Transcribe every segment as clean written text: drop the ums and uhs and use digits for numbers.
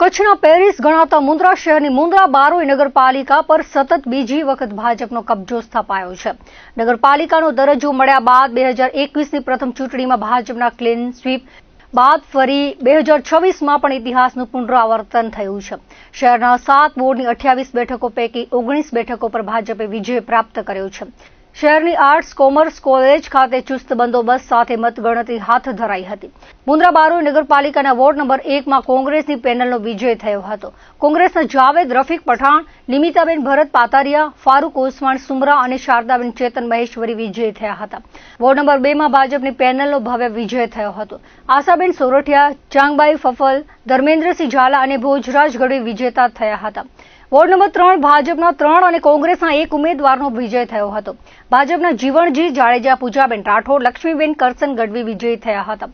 કચ્છના પેરિસ ગણાતા મુન્દ્રા શહેરની મુન્દ્રા બારોઈ નગરપાલિકા પર સતત બીજી વખત ભાજપનો કબજો સ્થપાયો છે. નગરપાલિકાનો દરજ્જો મળ્યા બાદ 2021ની પ્રથમ ચૂંટણીમાં ભાજપના ક્લીન સ્વીપ બાદ ફરી 2026માં પણ ઇતિહાસનું પુનરાવર્તન થયું છે. શહેરના 7 વોર્ડની 28 બેઠકો પૈકી 19 બેઠકો પર ભાજપે વિજય પ્રાપ્ત કર્યો છે. શહેરની આર્ટ્સ કોમર્સ કોલેજ ખાતે ચુસ્ત બંદોબસ્ત સાથે મતગણતરી હાથ ધરાઈ હતી. મુન્દ્રા બારોઈ નગરપાલિકાના વોર્ડ નંબર 1માં કોંગ્રેસની પેનલનો વિજય થયો હતો. કોંગ્રેસના જાવેદ રફીક પઠાણ, નિમિતાબેન ભરત પાતારિયા, ફારૂક ઓસમાણ સુમરા અને શારદાબેન ચેતન મહેશ્વરી વિજય થયા હતા. વોર્ડ નંબર 2માં ભાજપની પેનલનો ભવ્ય વિજય થયો હતો. આશાબેન સોરઠિયા, ચાંગબાઈ ફફલ, ધર્મેન્દ્રસિંહ ઝાલા અને ભોજરાજ ગઢવી વિજેતા થયા હતા. વોર્ડ નંબર 3 ભાજપના 3 અને કોંગ્રેસના 1 ઉમેદવારનો વિજય થયો હતો. ભાજપના જીવણજી જાડેજા, પૂજાબેન રાઠોડ, લક્ષ્મીબેન કરસન ગઢવી વિજયી થયા હતા.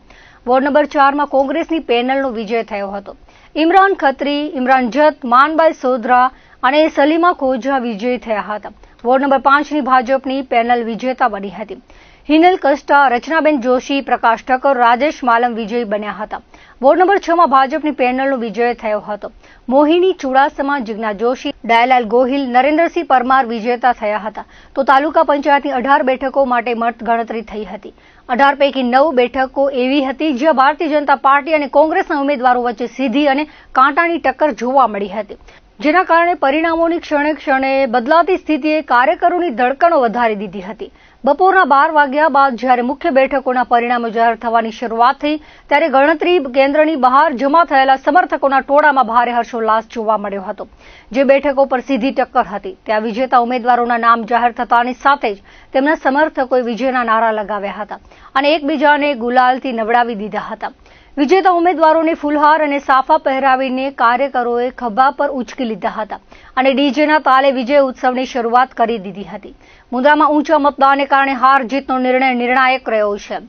વોર્ડ નંબર 4માં કોંગ્રેસની પેનલનો વિજય થયો હતો. ઇમરાન ખત્રી, ઇમરાન જત, માનભાઈ સોધરા અને સલીમા ખોજા વિજયી થયા હતા. વોર્ડ નંબર 5ની ભાજપની પેનલ વિજેતા બની હતી. હિનલ કસ્ટા, રચનાબેન જોશી, પ્રકાશ ઠક્કર, રાજેશ માલમ વિજયી બન્યા હતા. વોર્ડ નંબર 6માં ભાજપની પેનલનો વિજય થયો હતો. મોહિની ચુડાસમા, જિજ્ઞા જોશી, દયાલાલ ગોહિલ, નરેન્દ્રસિંહ પરમાર વિજેતા થયા હતા. તો તાલુકા પંચાયતની 18 બેઠકો માટે મતગણતરી થઈ હતી. 18 પૈકી 9 બેઠકો એવી હતી જ્યાં ભારતીય જનતા પાર્ટી અને કોંગ્રેસના ઉમેદવારો વચ્ચે સીધી અને કાંટાની ટક્કર જોવા મળી હતી, જેના કારણે પરિણામોની ક્ષણે ક્ષણે બદલાતી સ્થિતિએ કાર્યકરોની ધડકણો વધારી દીધી હતી. બપોરના 12 વાગ્યા બાદ જ્યારે મુખ્ય બેઠકોના પરિણામો જાહેર થવાની શરૂઆત થઈ ત્યારે ગણતરી કેન્દ્રની બહાર જમા થયેલા સમર્થકોના ટોળામાં ભારે હર્ષોલ્લાસ જોવા મળ્યો હતો. જે બેઠકો પર સીધી ટક્કર હતી ત્યાં વિજેતા ઉમેદવારોના નામ જાહેર થતાની સાથે જ તેમના સમર્થકોએ વિજયના નારા લગાવ્યા હતા અને એકબીજાને ગુલાલથી નવડાવી દીધા હતા. વિજેતા ઉમેદવારોને ફૂલહાર અને સાફા પહેરાવીને કાર્યકરોએ ખભા પર ઉંચકી લીધા હતા અને ડીજેના તાલે વિજય ઉત્સવની શરૂઆત કરી દીધી હતી. મુન્દ્રામાં ઊંચા મતદાનને કારણે હાર જીતનો નિર્ણય નિર્ણાયક રહ્યો છે,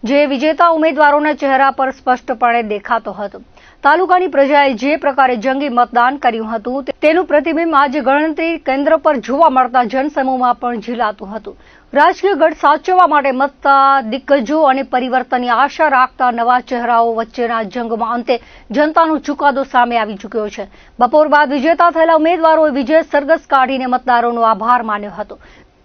જે વિજેતા ઉમેદવારોના ચહેરા પર સ્પષ્ટપણે દેખાતો હતો. તાલુકાની પ્રજાએ જે પ્રકારે જંગી મતદાન કર્યું હતું તેનું પ્રતિબિંબ આજે ગણતરી કેન્દ્ર પર જોવા મળતા જનસમૂહમાં પણ ઝીલાતું હતું. રાજકીય ગઢ સાચવવા માટે મતતા દિગ્ગજો અને પરિવર્તનની આશા રાખતા નવા ચહેરાઓ વચ્ચેના જંગમાં અંતે જનતાનો ચુકાદો સામે આવી ચૂક્યો છે. બપોર બાદ વિજેતા થયેલા ઉમેદવારોએ વિજય સરઘસ કાઢીને મતદારોનો આભાર માન્યો હતો.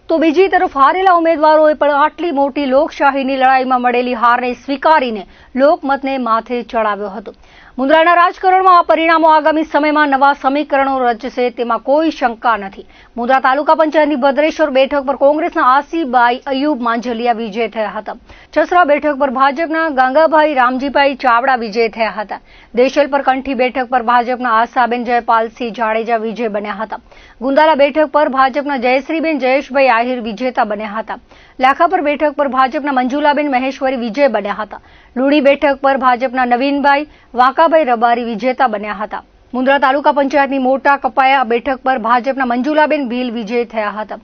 તો બીજી તરફ હારેલા ઉમેદવારોએ પણ આટલી મોટી લોકશાહીની લડાઈમાં મળેલી હારને સ્વીકારીને લોકમતને માથે ચડાવ્યો હતો. મુન્દ્રાના રાજકારણમાં આ પરિણામો આગામી સમયમાં નવા સમીકરણો રચશે તેમાં કોઈ શંકા નથી. મુન્દ્રા તાલુકા પંચાયતની ભદ્રેશ્વર બેઠક પર કોંગ્રેસના આસીબાઈ અયુબ માંજલિયા વિજય થયા હતા. ચસરા બેઠક પર ભાજપના ગાંગાભાઈ રામજીભાઈ ચાવડા વિજય થયા હતા. દેશલ પર કંઠી બેઠક પર ભાજપના આશાબેન જયપાલસિંહ જાડેજા વિજય બન્યા હતા. ગુંદાલા બેઠક પર ભાજપના જયશ્રીબેન જયેશભાઈ આહિર વિજેતા બન્યા હતા. લાખાપર બેઠક પર ભાજપના મંજુલાબેન મહેશ્વરી વિજય બન્યા હતા. લુણી બેઠક પર ભાજપના નવીનભાઈ વાંકાભાઈ રબારી વિજેતા બન્યા હતા. મુન્દ્રા તાલુકા પંચાયતની મોટા કપાયા બેઠક પર ભાજપના મંજુલાબેન ભીલ વિજય થયા હતા.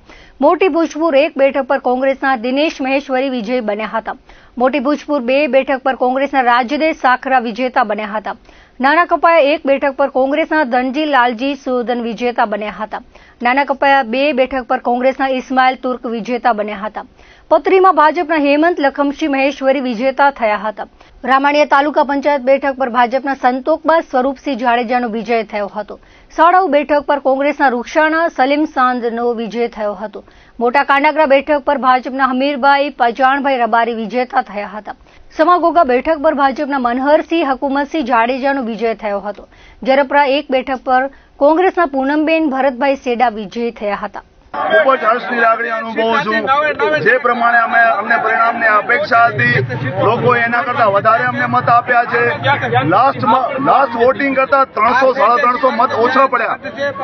મોટી ભુજપુર 1 બેઠક પર કોંગ્રેસના દિનેશ મહેશ્વરી વિજય બન્યા હતા. મોટી ભુજપુર 2 બેઠક પર કોંગ્રેસના રાજદેશ સાખરા વિજેતા બન્યા હતા. નાના કપાયા 1 બેઠક પર કોંગ્રેસના ધનજી લાલજી સુદન વિજેતા બન્યા હતા. નાના કપાયા 2 બેઠક પર કોંગ્રેસના ઇસ્માઇલ તુર્ક વિજેતા બન્યા હતા. પત્રીમાં ભાજપના હેમંત લખમસિંહ મહેશ્વરી વિજેતા થયા હતા. રામાણીયા તાલુકા પંચાયત બેઠક પર ભાજપના સંતોકબા સ્વરૂપસિંહ જાડેજાનો વિજય થયો હતો. સાળાઉ બેઠક પર કોંગ્રેસના રૂક્ષાણા સલીમ સાંદનો વિજય થયો હતો. મોટા કાંડાગરા બેઠક પર ભાજપના હમીરભાઈ પજાણભાઈ રબારી વિજેતા થયા હતા. સમાગોગા બેઠક પર ભાજપના મનહરસિંહ હકુમતસિંહ જાડેજાનો વિજય થયો હતો. જરપરા 1 બેઠક પર કોંગ્રેસના પૂનમબેન ભરતભાઈ સેડા વિજયી થયા હતા. ખૂબ જ હર્ષની લાગણી અનુભવું છું. જે પ્રમાણે અમને પરિણામની અપેક્ષા હતી, લોકો એના કરતા વધારે અમને મત આપ્યા છે. લાસ્ટ વોટિંગ કરતા 300-350 મત ઓછા પડ્યા.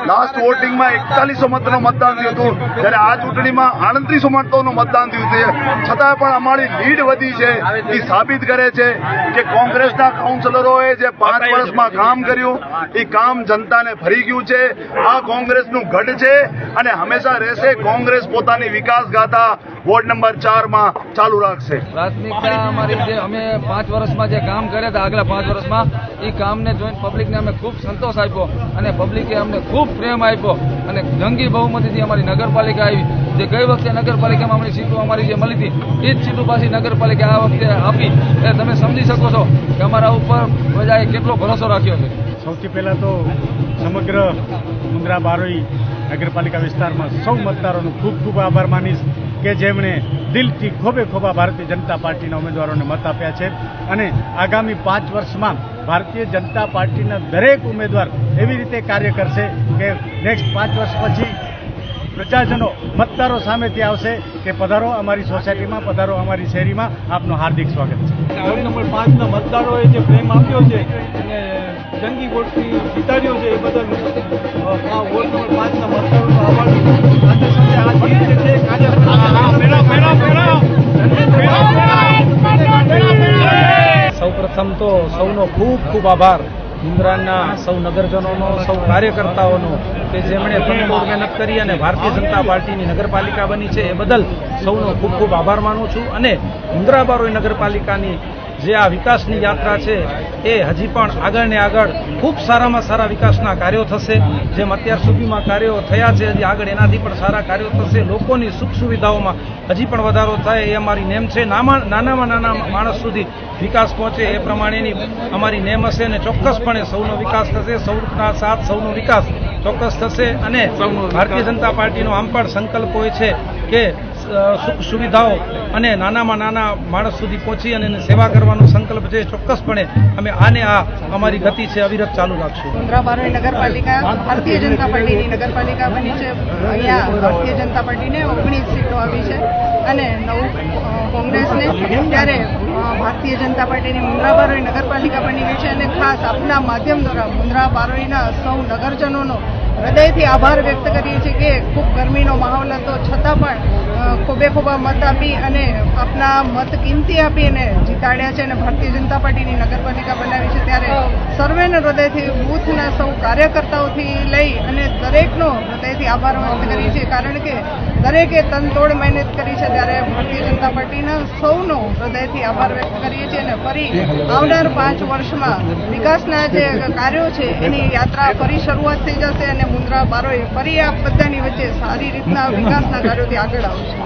લાસ્ટ વોટિંગમાં 4100 મતનું મતદાન થયું હતું, જ્યારે આ ચૂંટણીમાં 3800 મતોનું મતદાન થયું છે. છતાં પણ અમારી લીડ વધી છે. એ સાબિત કરે છે કે કોંગ્રેસના કાઉન્સિલરોએ જે 5 વર્ષમાં કામ કર્યું એ કામ જનતાને ફરી ગયું છે. આ કોંગ્રેસનું ગઢ છે અને હંમેશા ચાલ્યા રહેશે. કોંગ્રેસ પોતાની વિકાસ ગાથા વોર્ડ નંબર 4 માં ચાલુ રાખશે. પ્રાથમિકતા અમારી જે અમે 5 વર્ષમાં જે કામ કર્યા હતા આગલા 5 વર્ષમાં એ કામને જોઈને પબ્લિકને અમે ખૂબ સંતોષ આપ્યો અને પબ્લિકે અમને ખૂબ પ્રેમ આપ્યો અને જંગી બહુમતીથી અમારી નગરપાલિકા આવી. જે ગઈ વખતે નગરપાલિકામાં અમારી સીટો અમારી જે મળી હતી એ જ સીટો પાછી નગરપાલિકા આ વખતે આપી. એટલે તમે સમજી શકો છો કે અમારા ઉપર પ્રજાએ કેટલો ભરોસો રાખ્યો છે. સૌથી પહેલાં તો સમગ્ર મુન્દ્રા બારોઈ નગરપાલિકા વિસ્તારમાં સૌ મતદારોનો ખૂબ ખૂબ આભાર માનીશ કે જેમણે દિલથી ખોબે ખોબા ભારતીય જનતા પાર્ટીના ઉમેદવારોને મત આપ્યા છે અને આગામી 5 વર્ષમાં ભારતીય જનતા પાર્ટીના દરેક ઉમેદવાર એવી રીતે કાર્ય કરશે કે નેક્સ્ટ 5 વર્ષ પછી પ્રજાજનો મતદારો સામેથી આવશે કે પધારો અમારી સોસાયટીમાં, પધારો અમારી શેરીમાં. આપનું હાર્દિક સ્વાગત છે. વોર્ડ નંબર 5ના મતદારોએ જે પ્રેમ આપ્યો છે અને જંગી વોટથી જીતાડ્યો છે એ બદલ આ વોર્ડ નંબર 5ના મતદારોનો આભાર. સાથે સાથે આ જીત જે છે સૌ પ્રથમ તો સૌનો ખૂબ ખૂબ આભાર મુન્દ્રાના સૌ નગરજનોનો, સૌ કાર્યકર્તાઓનો કે જેમણે તનતોડ મહેનત કરી અને ભારતીય જનતા પાર્ટીની નગરપાલિકા બની છે એ બદલ સૌનો ખૂબ ખૂબ આભાર માનું છું. અને મુન્દ્રા બારોઈ નગરપાલિકાની જે આ વિકાસની યાત્રા છે એ હજી પણ આગળ ને આગળ ખૂબ સારામાં સારા વિકાસના કાર્યો થશે. જેમ અત્યાર સુધીમાં કાર્યો થયા છે હજી આગળ એનાથી પણ સારા કાર્યો થશે. લોકોની સુખ સુવિધાઓમાં હજી પણ વધારો થાય એ અમારી નેમ છે. નાનામાં નાના માણસ સુધી વિકાસ પહોંચે એ પ્રમાણેની અમારી નેમ હશે અને ચોક્કસપણે સૌનો વિકાસ થશે. સૌના સાથ સૌનો વિકાસ ચોક્કસ થશે. અને ભારતીય જનતા પાર્ટીનો આમ પણ સંકલ્પ હોય છે કે સુખ સુવિધાઓ અને નાનામાં નાના માણસ સુધી પહોંચી અને એને સેવા કરવાનો સંકલ્પ છે. ચોક્કસપણે અમે આ અમારી ગતિ છે અવિરત ચાલુ રાખશું. મુન્દ્રા બારોઈ નગરપાલિકા ભારતીય જનતા પાર્ટીની નગરપાલિકા બની છે. અહીંયા ભારતીય જનતા પાર્ટીને 19 સીટો આવી છે અને 9 કોંગ્રેસને. ત્યારે ભારતીય જનતા પાર્ટીની મુન્દ્રા બારોઈ નગરપાલિકા બની ગઈ છે અને ખાસ આપના માધ્યમ દ્વારા મુન્દ્રા બારોઈના સૌ નગરજનોનો હૃદયથી આભાર વ્યક્ત કરીએ છીએ કે ખૂબ ગરમીનો માહોલ હતો છતાં પણ ખોબે ખોબા મત આપી અને આપના મત કિંમતી આપી અને જીતાડ્યા છે અને ભારતીય જનતા પાર્ટીની નગરપાલિકા બનાવી છે. ત્યારે સર્વેને હૃદયથી બૂથના સૌ કાર્યકર્તાઓથી લઈ અને દરેકનો હૃદયથી આભાર વ્યક્ત કરીએ છીએ કારણ કે દરેકે તનતોડ મહેનત કરી છે. ત્યારે ભારતીય જનતા પાર્ટીના સૌનો હૃદયથી આભાર વ્યક્ત કરીએ છીએ અને ફરી આવનાર 5 વર્ષમાં વિકાસના જે કાર્યો છે એની યાત્રા ફરી શરૂઆત થઈ જશે અને મુન્દ્રા બારોઈ ફરી આ બધાની વચ્ચે સારી રીતના વિકાસના કાર્યોથી આગળ આવશે.